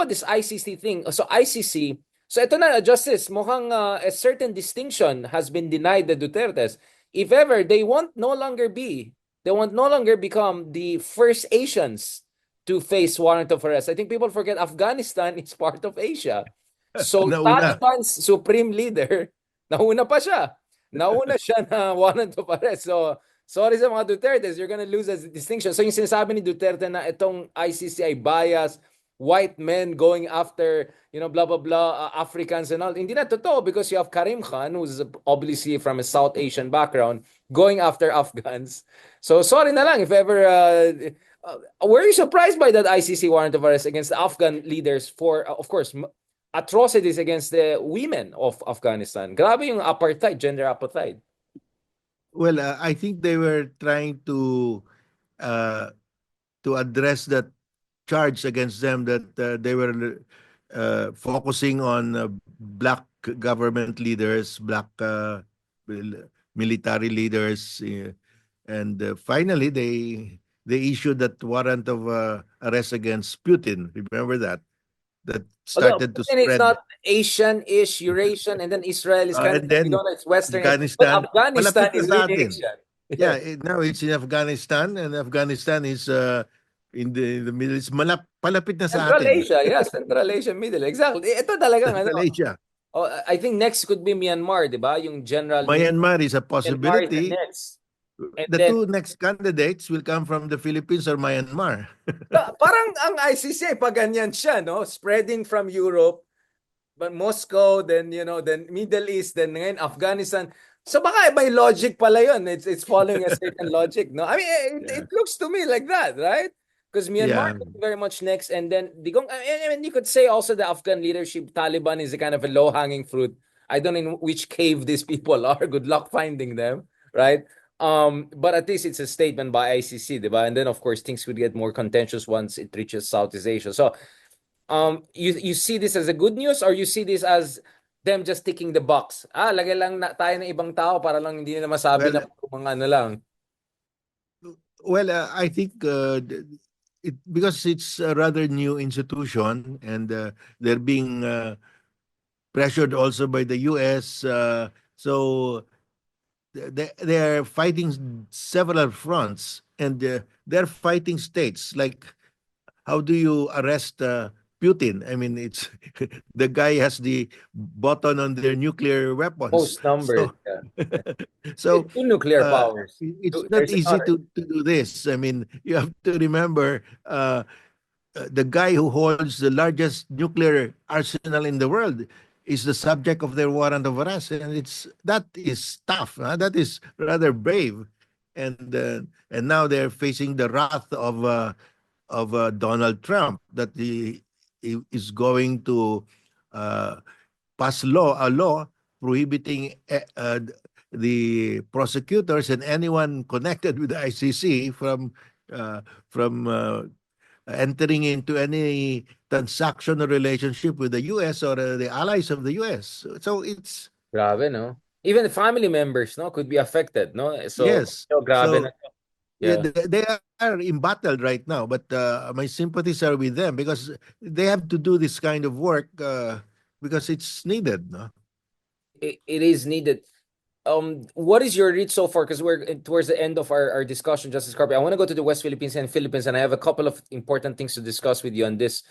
about this ICC thing. So ICC, so ito na, Justice, mukhang a certain distinction has been denied the Dutertes. If ever, they won't no longer become the first Asians to face warrant of arrest. I think people forget Afghanistan is part of Asia. So Nauna. Taliban's supreme leader, nauna pa siya. Nauna siya na warrant of arrest. So, sorry sa mga Dutertes, you're gonna lose as a distinction. So yung sinasabi ni Duterte na itong ICC ay bias, white men going after, blah, blah, blah, Africans and all. Hindi na totoo because you have Karim Khan, who's obviously from a South Asian background, going after Afghans. So sorry na lang if ever... were you surprised by that ICC warrant of arrest against the Afghan leaders for, of course, atrocities against the women of Afghanistan? Grabe yung apartheid, gender apartheid. Well, I think they were trying to address that charge against them that they were focusing on black government leaders, black military leaders, and finally they issued that warrant of arrest against Putin. Remember that? That Although started to Putin is spread. not Asian-ish, Eurasian, and then Israel is kind And of, then we don't know, it's Western. But Afghanistan, Afghanistan malapit na is sa really atin. Asian. Yeah, now it's in Afghanistan, and Afghanistan is in the Middle East. Palapit na sa Central atin. Asia, yes, Central Asia, Middle. Exactly. Ito talagang, Central Asia. oh, I think next could be Myanmar, di ba? Yung General Myanmar is a Myanmar is the possibility. next. And The then, two next candidates will come from the Philippines or Myanmar. parang ang ICC, pag ganyan siya, no? Spreading from Europe, but Moscow, then, then Middle East, then ngayon Afghanistan. So baka may logic pala yun. It's following a certain logic, no? I mean, it looks to me like that, right? Because Myanmar Yeah. is very much next, and then you could say also the Afghan leadership, Taliban is a kind of a low-hanging fruit. I don't know in which cave these people are. Good luck finding them, right? But at least it's a statement by ICC, diba? And then of course things would get more contentious once it reaches Southeast Asia. So, you see this as a good news, or you see this as them just ticking the box? Lagay lang na tayo ng ibang tao para lang hindi nila masabi Well, na mga ano lang. Well, I think because it's a rather new institution and they're being pressured also by the U.S. So they're fighting several fronts, and they're fighting states. Like, how do you arrest Putin? I mean, it's the guy has the button on their nuclear weapons. Most numbers. So two nuclear powers. it's not easy to do this. I mean, you have to remember the guy who holds the largest nuclear arsenal in the world is the subject of their warrant of arrest, and that is tough. That is rather brave, and now they're facing the wrath of Donald Trump that he is going to pass a law prohibiting the prosecutors and anyone connected with the ICC from entering into any transaction or relationship with the U.S. or the allies of the U.S. So it's grabe, no? Even the family members, no, could be affected, no? So, yes. grabe So, na. yeah, they are embattled right now, but my sympathies are with them because they have to do this kind of work because it's needed, no? It is needed. What is your read so far? Because we're towards the end of our discussion, Justice Carpenter. I want to go to the West Philippines and Philippines, and I have a couple of important things to discuss with you on this.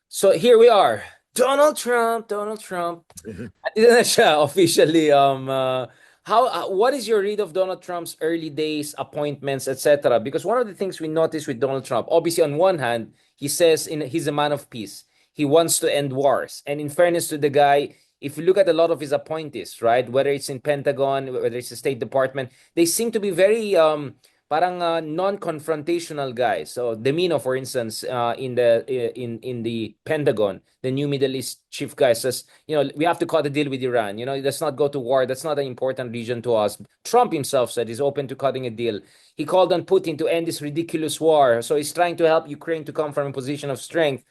So here we are. Donald Trump. Andito na siya officially. What is your read of Donald Trump's early days, appointments, etc.? Because one of the things we noticed with Donald Trump, obviously on one hand, he says he's a man of peace. He wants to end wars. And in fairness to the guy, if you look at a lot of his appointees, right, whether it's in Pentagon, whether it's the State Department, they seem to be very parang non-confrontational guys. So Demino, for instance, in the Pentagon, the new Middle East chief guy says, we have to cut a deal with Iran. Let's not go to war. That's not an important region to us. Trump himself said he's open to cutting a deal. He called on Putin to end this ridiculous war. So he's trying to help Ukraine to come from a position of strength.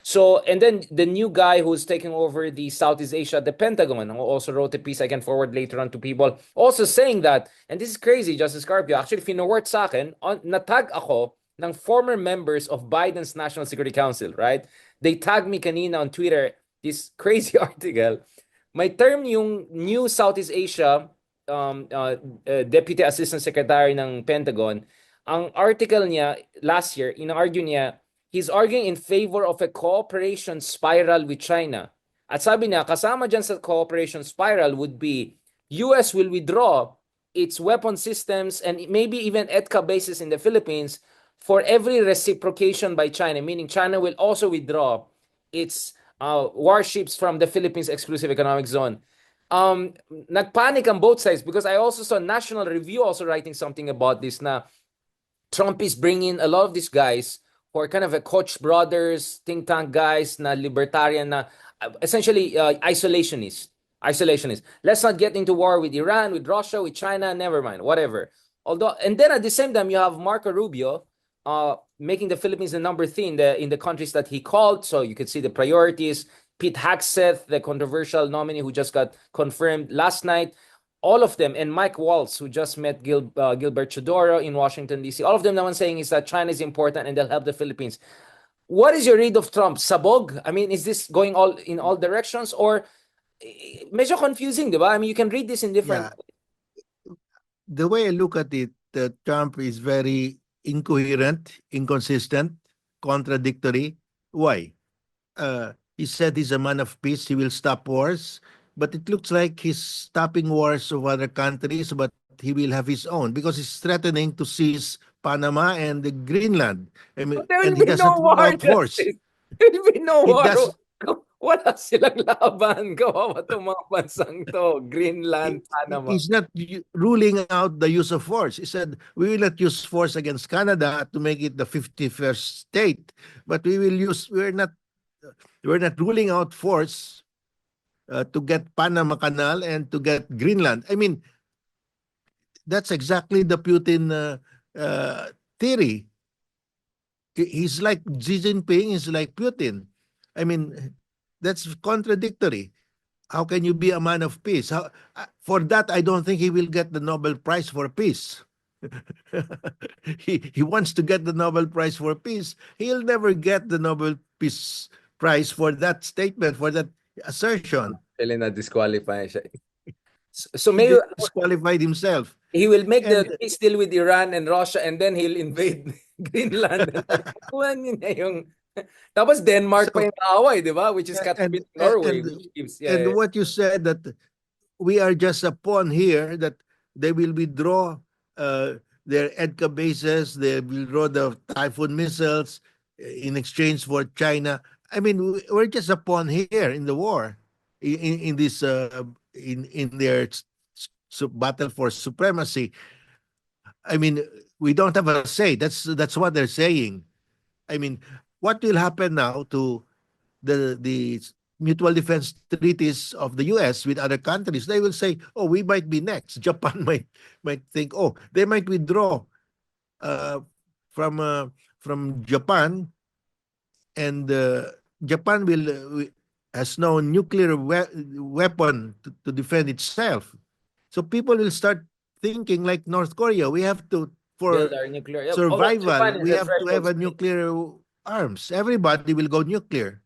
So, and then the new guy who's taking over the Southeast Asia, the Pentagon, who also wrote a piece I can forward later on to people, also saying that, and this is crazy, Justice Carpio, actually, finoword sa akin, natag ako ng former members of Biden's National Security Council, right? they tagged me kanina on Twitter, this crazy article. May term yung new Southeast Asia Deputy Assistant Secretary ng Pentagon. Ang article niya last year, in-argue niya, he's arguing in favor of a cooperation spiral with China. At sabi niya, kasama dyan sa cooperation spiral would be US will withdraw its weapon systems and maybe even EDCA bases in the Philippines for every reciprocation by China, meaning China will also withdraw its warships from the Philippines exclusive economic zone. Nagpanic on both sides because I also saw National Review also writing something about this na Trump is bringing a lot of these guys who are kind of a Koch brothers, think tank guys na libertarian na essentially isolationists. Isolationists. Let's not get into war with Iran, with Russia, with China, never mind, whatever. Although, and then at the same time, you have Marco Rubio making the Philippines the number 3 in the countries that he called. So you could see the priorities. Pete Hegseth, the controversial nominee who just got confirmed last night. All of them, and Mike Waltz, who just met Gilbert Chodoro in Washington, D.C., all of them naman saying is that China is important and they'll help the Philippines. What is your read of Trump? Sabog? I mean, is this going all in all directions or medyo confusing, di ba? I mean, you can read this in different... Yeah. The way I look at it, Trump is very incoherent, inconsistent, contradictory. Why? He said he's a man of peace. He will stop wars. But it looks like he's stopping wars of other countries, but he will have his own because he's threatening to seize Panama and the Greenland. I mean, There will and he be no doesn't rule war, out force. Justice. There will be no He war. does. Wala silang laban. Kawawa itong mga bansang to. Greenland, Panama. He's not ruling out the use of force. He said, we will not use force against Canada to make it the 51st state, but we're not ruling out force to get Panama Canal and to get Greenland. I mean, that's exactly the Putin theory. He's like Xi Jinping, he's like Putin. I mean, that's contradictory. How can you be a man of peace? For that, I don't think he will get the Nobel Prize for Peace. He wants to get the Nobel Prize for Peace. He'll never get the Nobel Peace Prize for that statement, for that assertion. Pwede na disqualify siya. So He maybe disqualified himself. he will make the And peace deal with Iran and Russia and then he'll invade Greenland. Kuhan niya yung... Tapos Denmark pa so, yung away, di ba? Which is Catherine Norway. Which gives, and what you said that we are just a pawn here, that they will withdraw their EDCA bases, they will withdraw the Typhoon missiles in exchange for China. I mean, we're just a pawn here in the war, in this in their battle for supremacy. I mean, we don't have a say. That's what they're saying. I mean, what will happen now to the mutual defense treaties of the US with other countries? They will say, oh, we might be next. Japan might think, oh, they might withdraw from Japan, and Japan has no nuclear weapon to defend itself. So people will start thinking like North Korea. We have to, for survival, we have to have a nuclear arms. Everybody will go nuclear.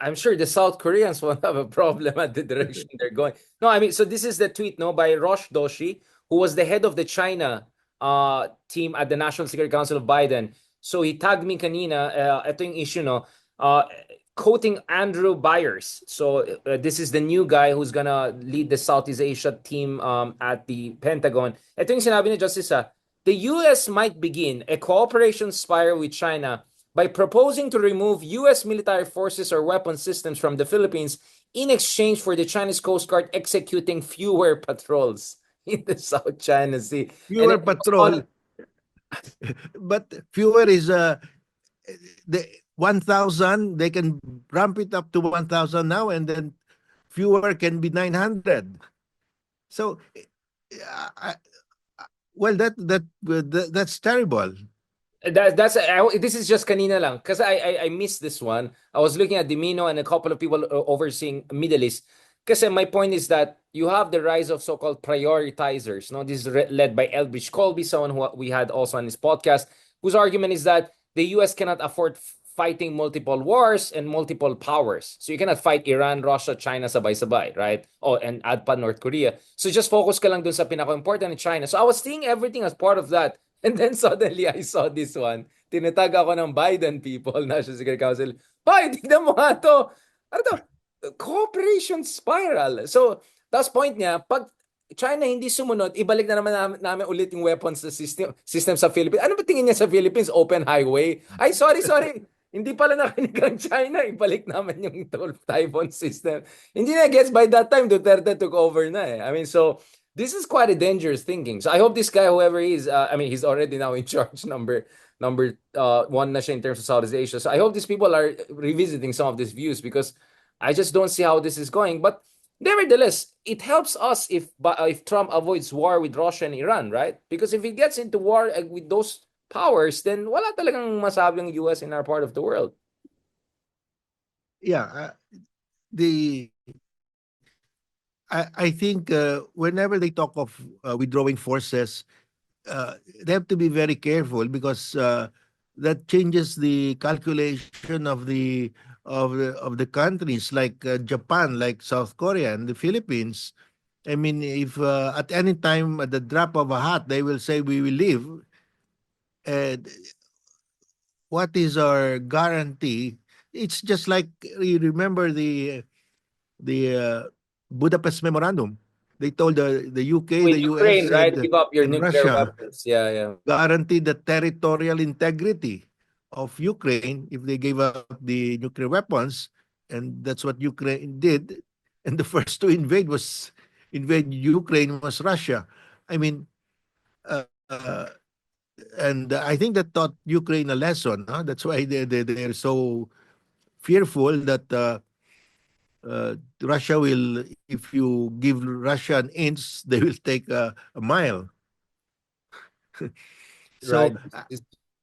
I'm sure the South Koreans won't have a problem at the direction they're going. No, I mean, so this is the tweet, no, by Rosh Doshi, who was the head of the China team at the National Security Council of Biden. So he tagged me kanina, ito yung issue, no, quoting Andrew Byers. So this is the new guy who's gonna lead the Southeast Asia team at the Pentagon. Ito yung sinabi ni Justice, the US might begin a cooperation spiral with China by proposing to remove US military forces or weapon systems from the Philippines in exchange for the Chinese Coast Guard executing fewer patrols in the South China Sea. Fewer patrol. But fewer is the 1,000. They can ramp it up to 1,000 now, and then fewer can be 900. So, well, that's terrible. This is just kanina lang because I missed this one. I was looking at Dimino and a couple of people overseeing Middle East. Because my point is that you have the rise of so-called prioritizers. No, this is led by Elbridge Colby, someone who we had also on this podcast, whose argument is that the U.S. cannot afford fighting multiple wars and multiple powers. So you cannot fight Iran, Russia, China sabay-sabay, right? Oh, and add pa North Korea. So just focus ka lang dun sa pinaka-important in China. So I was seeing everything as part of that. And then suddenly I saw this one. Tinatag ako ng Biden people, National Security Council. Hoy, tignan mo nga to. Ano to? Cooperation spiral. So, tapos point niya, pag China hindi sumunod, ibalik na naman namin ulit yung weapons sa system sa Philippines. Ano ba tingin niya sa Philippines? Open highway? Ay, sorry. Hindi pala nakinig ang China. Ibalik namin yung Typhoon system. Hindi na gets by that time, Duterte took over na eh. I mean, so, this is quite a dangerous thinking. So, I hope this guy, whoever he is, I mean, he's already now in charge, number one na siya in terms of Southeast Asia. So, I hope these people are revisiting some of these views because I just don't see how this is going. But nevertheless, it helps us if Trump avoids war with Russia and Iran, right? Because if he gets into war with those powers, then wala talagang masabi ang US in our part of the world. Yeah, the I think whenever they talk of withdrawing forces, they have to be very careful because that changes the calculation of the countries like Japan, like South Korea, and the Philippines. I mean, if at any time at the drop of a hat they will say we will leave, and what is our guarantee? It's just like you remember the Budapest Memorandum. They told the UK, With the US, Ukraine, right? Give up your and nuclear Russia weapons. Yeah. guarantee the territorial integrity of Ukraine if they gave up the nuclear weapons, and that's what Ukraine did. And the first to invade Ukraine was Russia. I mean, uh, uh, and I think that taught Ukraine a lesson. Huh? That's why they're so fearful that Russia will, if you give Russia an inch, they will take a mile. Right. So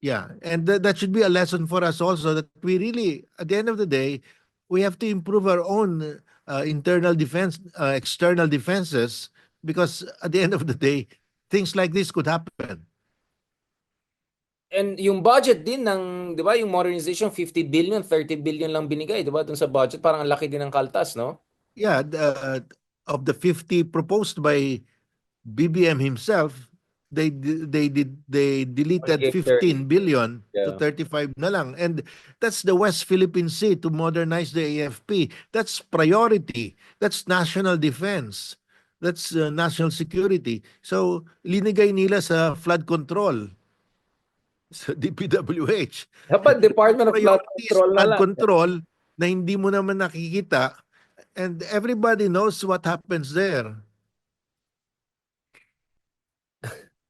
yeah, and that should be a lesson for us also that we really, at the end of the day, we have to improve our own internal defense, external defenses, because at the end of the day, things like this could happen. And yung budget din ng, 'di ba, yung modernization 50 billion, 30 billion lang binigay, 'di ba, dun sa budget, parang ang laki din ng kaltas, no? Yeah, of the 50 proposed by BBM himself, they Only deleted gave 30. 15 billion to Yeah. 35 na lang. And that's the West Philippine Sea to modernize the AFP. That's priority. That's national defense. That's national security. So linigay nila sa flood control sa DPWH. Dapat Department of Flood Priority is Control na flood lang. control na hindi mo naman nakikita, and everybody knows what happens there.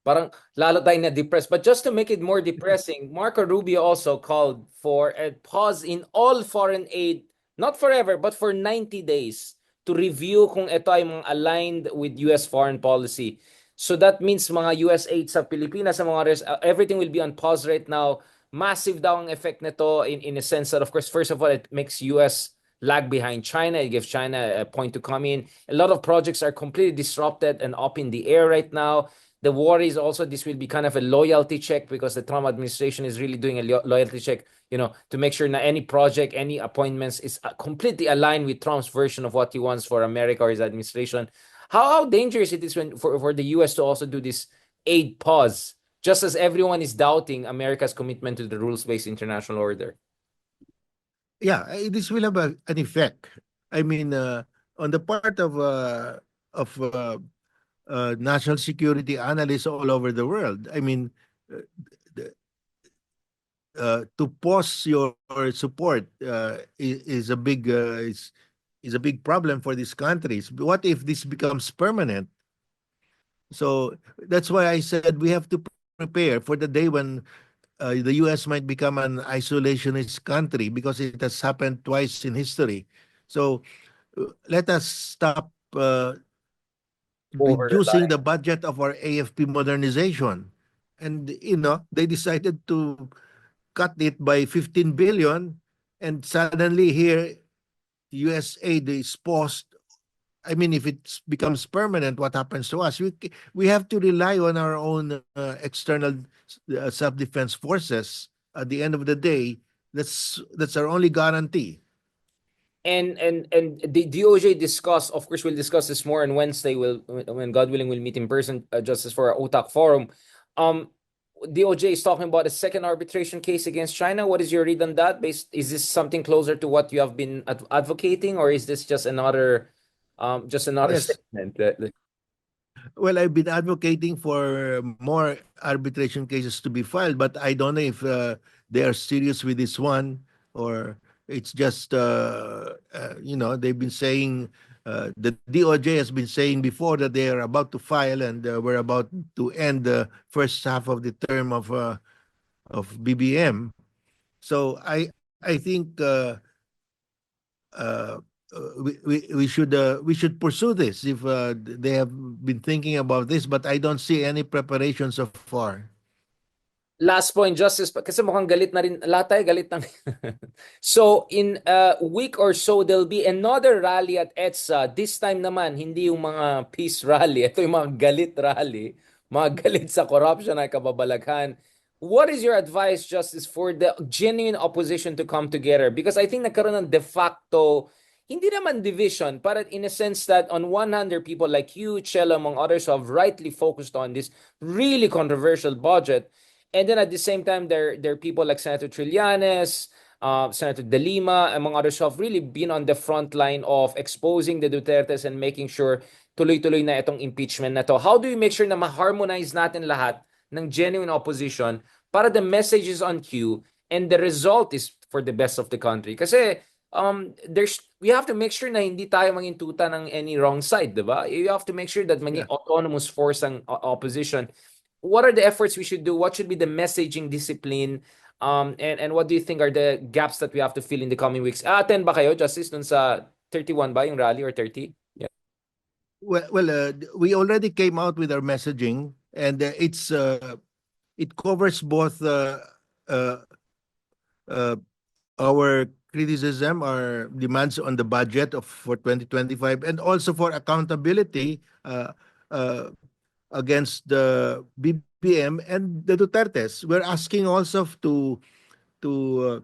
Parang lalo tayong na-depress. But just to make it more depressing, Marco Rubio also called for a pause in all foreign aid, not forever, but for 90 days to review kung ito ay mga aligned with US foreign policy. So that means mga US aid sa Pilipinas, sa mga everything will be on pause right now. Massive daw ang effect nito in a sense that, of course, first of all, it makes US lag behind China. It gives China a point to come in. A lot of projects are completely disrupted and up in the air right now. The worry is also this will be kind of a loyalty check because the Trump administration is really doing a loyalty check, to make sure that any project, any appointments is completely aligned with Trump's version of what he wants for America or his administration. How dangerous it is for the US to also do this aid pause, just as everyone is doubting America's commitment to the rules-based international order. Yeah, this will have an effect. I mean, on the part of national security analysts all over the world. I mean, uh, to pause your support is a big is a big problem for these countries. What if this becomes permanent? So that's why I said we have to prepare for the day when the U.S. might become an isolationist country because it has happened twice in history. So let us stop Over the reducing line. the budget of our AFP modernization. And, they decided to cut it by 15 billion. And suddenly here, US aid is paused. I mean, if it becomes permanent, what happens to us? We have to rely on our own external self-defense forces at the end of the day. That's our only guarantee. And the DOJ discuss, of course, we'll discuss this more on Wednesday. When God willing, we'll meet in person, Justice, for our OTAC forum. Um, DOJ is talking about a second arbitration case against China. What is your read on that? Is this something closer to what you have been advocating, or is this just another Yes. statement? Well, I've been advocating for more arbitration cases to be filed, but I don't know if they are serious with this one, or it's just they've been saying, the DOJ has been saying before that they are about to file, and we're about to end the first half of the term of BBM. So I think uh, we should pursue this if they have been thinking about this, but I don't see any preparation so far. Last point, Justice, kasi mukhang galit na rin. Lahat tayo galit na. So, in a week or so, there'll be another rally at EDSA. This time naman, hindi yung mga peace rally. Ito yung mga galit rally. Mga galit sa corruption ay kababalaghan. What is your advice, Justice, for the genuine opposition to come together? Because I think nagkaroon ng de facto, hindi naman division, but in a sense that on one hand, there are people like you, Chelo, among others, who have rightly focused on this really controversial budget. And then at the same time, there are people like Senator Trillanes, Senator De Lima, among others, who have really been on the front line of exposing the Dutertes and making sure tuloy-tuloy na itong impeachment na to. How do you make sure na ma-harmonize natin lahat ng genuine opposition para the message is on cue and the result is for the best of the country? Kasi we have to make sure na hindi tayo maging tuta ng any wrong side, di ba? You have to make sure that maging Yeah. autonomous force ang opposition. What are the efforts we should do? What should be the messaging discipline? And what do you think are the gaps that we have to fill in the coming weeks? Attend ba kayo, Justice, dun sa 31 ba yung rally or 30? Yeah. We already came out with our messaging, and it covers both uh, uh, our criticism, our demands on the budget of for 2025, and also for accountability against the BBM and the Dutertes. We're asking also to uh,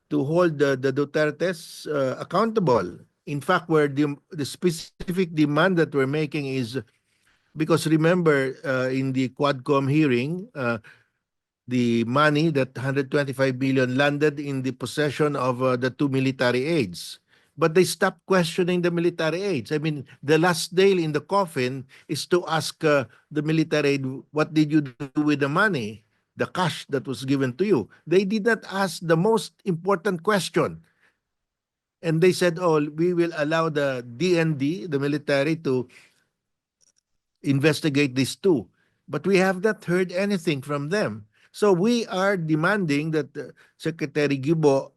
to hold the Dutertes accountable. In fact, the specific demand that we're making is because remember in the Quadcom hearing, the money, that 125 billion, landed in the possession of the two military aides. But they stopped questioning the military aides. I mean, the last nail in the coffin is to ask the military aide, what did you do with the money, the cash that was given to you? They did not ask the most important question. And they said, oh, we will allow the DND, the military, to investigate this too. But we have not heard anything from them. So we are demanding that Secretary Gibo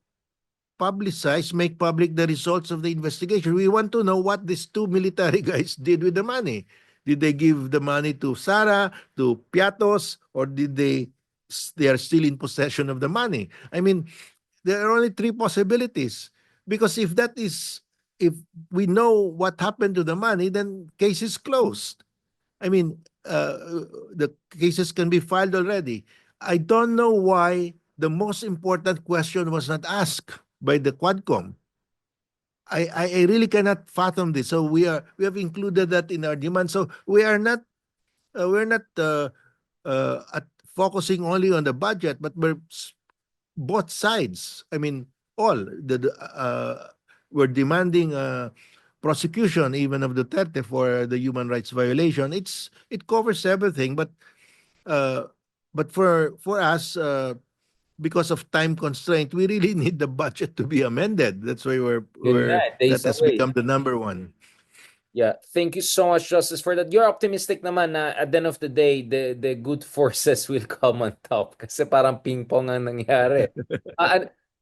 make public the results of the investigation. We want to know what these two military guys did with the money. Did they give the money to Sara, to Piatos, or they are still in possession of the money? I mean, there are only three possibilities. Because if we know what happened to the money, then case is closed. I mean, the cases can be filed already. I don't know why the most important question was not asked by the Quadcom. I really cannot fathom this. So we have included that in our demand. So we're not focusing only on the budget, but both sides. I mean, all we're demanding prosecution even of Duterte for the human rights violation. It covers everything, uh, but for us, because of time constraint, we really need the budget to be amended. That's why Yun nga, that days has away. become the number one. Yeah, thank you so much, Justice, for that. You're optimistic naman na at the end of the day, the good forces will come on top. Kasi parang ping-pong ang nangyari.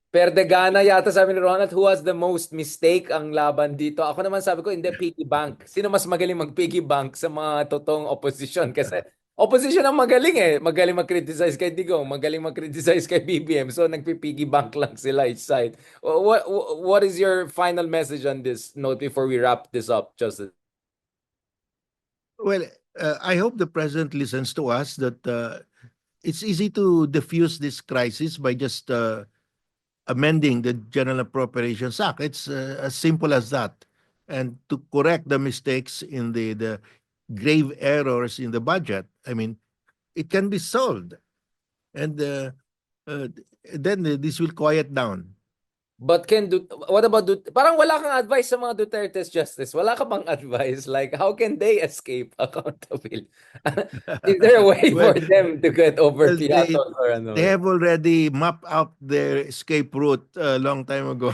Perde gana yata sabi ni Ronald, who has the most mistake ang laban dito? Ako naman sabi ko, hindi, piggy bank. Sino mas magaling mag-piggy bank sa mga totoong opposition? Kasi opposition ang magaling eh. Magaling mag-criticize kay Digong, magaling mag-criticize kay BBM. So nagpi-piggy bank lang sila each side. What is your final message on this note before we wrap this up, Justice? Well, I hope the president listens to us that it's easy to diffuse this crisis by just amending the General Appropriations Act. It's as simple as that. And to correct the mistakes in the grave errors in the budget, I mean, it can be solved. And uh, then this will quiet down. But what about parang wala kang advice sa mga Dutertes, Justice? Wala ka bang advice? Like, how can they escape accountability? Is there a way well, for them to get over well, Piatos or they ano? have already mapped out their escape route a long time ago.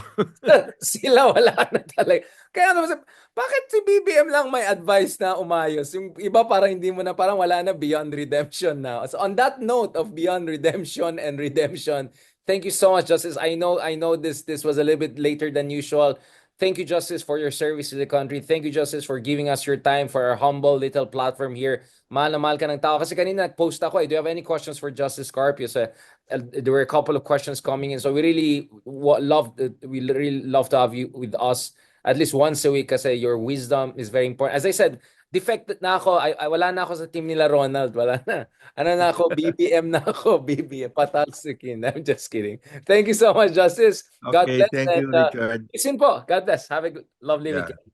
Sila wala na talaga. Kaya naman, bakit si BBM lang may advice na umayos? Yung iba parang hindi mo na, parang wala na beyond redemption now. So on that note of beyond redemption and redemption, thank you so much, Justice. I know this was a little bit later than usual. Thank you, Justice, for your service to the country. Thank you, Justice, for giving us your time for our humble little platform here. Mahal na mahal ka ng tao. Kasi kanina nag-post ako eh. Do you have any questions for Justice Carpio? There were a couple of questions coming in, so we really love to have you with us at least once a week kasi your wisdom is very important. As I said, defected na ako. Wala na ako sa team nila Ronald. Wala na. Ano na ako? BBM na ako. BBM. Patalsikin. I'm just kidding. Thank you so much, Justice. God Okay, bless. thank And you, Richard. see you soon po. God bless. Have a lovely Yeah. weekend.